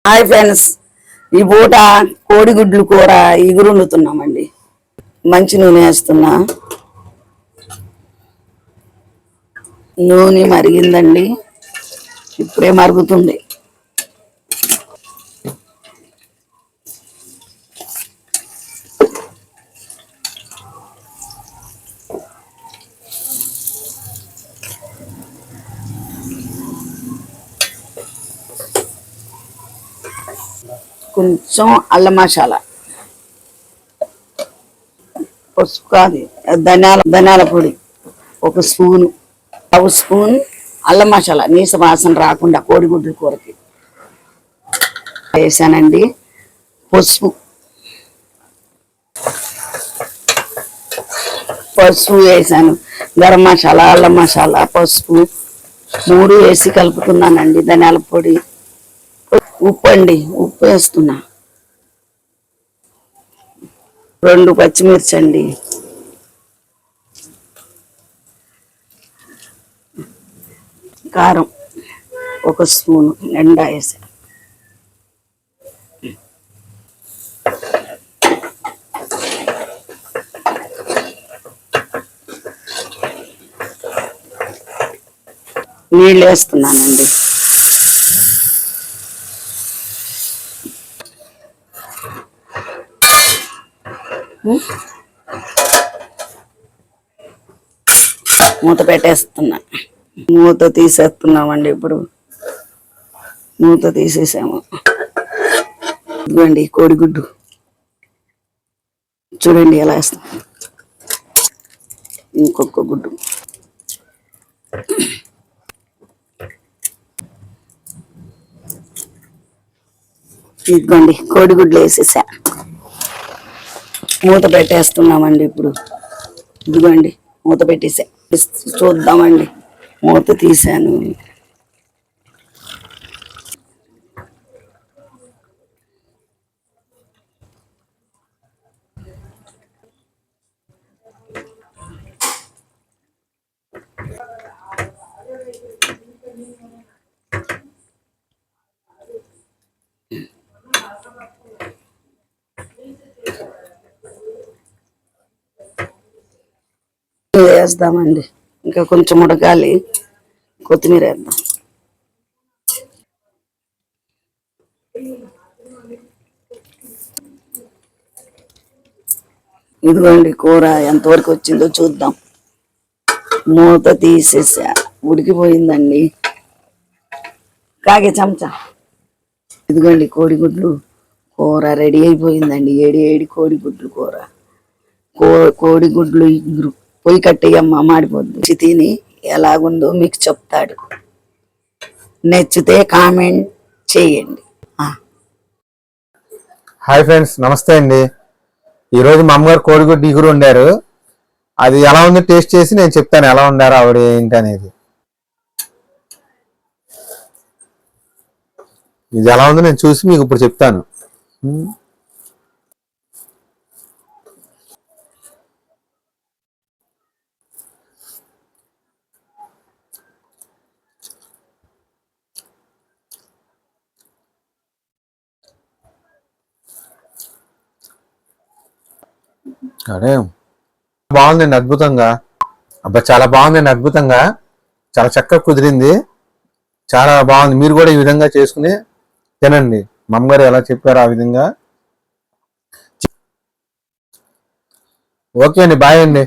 Hi friends, ఈ పూట కోడిగుడ్లు కూర ఇగురు వండుతున్నామండి. మంచి నూనె వేస్తున్నా. నూనె మరిగిందండి, ఇప్పుడే మరుగుతుంది. కొంచెం అల్లం మసాలా, పసుపు కాదు ధనియాల పొడి 1 స్పూను, 1 స్పూన్ అల్లం మసాలా నీస వాసన రాకుండా కోడిగుడ్ల కూరకి వేసానండి. పసుపు వేసాను. గరం మసాలా, అల్లం మసాలా, పసుపు 3 వేసి కలుపుతున్నానండి. ధనియాల పొడి, ఉప్పు అండి, ఉప్పు వేస్తున్నా. 2 పచ్చిమిర్చి అండి, కారం 1 స్పూను నిండా వేసా. నీళ్ళు వేస్తున్నానండి. మూత పెట్టేస్తున్నా. మూత తీసేస్తున్నామండి. ఇప్పుడు మూత తీసేసాము. ఇదిగోండి కోడిగుడ్డు, చూడండి ఎలా వేస్తాం. ఇంకొక గుడ్డు, ఇదిగోండి కోడిగుడ్లు వేసేసా. మూత పెట్టేస్తున్నామండి. ఇప్పుడు ఇదిగోండి మూత పెట్టేసా. చూద్దామండి. మూత తీసాను. వేద్దామండి. ఇంకా కొంచెం ఉడకాలి. కొత్తిమీర వేద్దాం. ఇదిగోండి కూర ఎంతవరకు వచ్చిందో చూద్దాం. మూత తీసేసా. ఉడికిపోయిందండి. కాగే చెంచా. ఇదిగోండి కోడిగుడ్లు కూర రెడీ అయిపోయిందండి. ఏడి కోడిగుడ్లు కూర. కోడిగుడ్లు ఇగురు. పొయ్యి కట్టేయమ్మ, మాడిపోద్ది. తిని ఎలాగుందో మీకు చెప్తాడు. నచ్చితే కామెంట్ చేయండి. హాయ్ ఫ్రెండ్స్, నమస్తే అండి. ఈరోజు మా అమ్మగారు కోడిగుడ్డు ఇగురు వండారు. అది ఎలా ఉందో టేస్ట్ చేసి నేను చెప్తాను ఎలా వండారో ఆవిడ ఏంటి అనేది. ఇది ఎలా ఉందో నేను చూసి మీకు ఇప్పుడు చెప్తాను. అదే బాగుందండి, అద్భుతంగా. అబ్బా చాలా బాగుందండి, అద్భుతంగా. చాలా చక్కగా కుదిరింది, చాలా బాగుంది. మీరు కూడా ఈ విధంగా చేసుకుని తినండి. మా అమ్మగారు ఎలా చెప్పారో ఆ విధంగా. ఓకే అండి, బాయ్ అండి.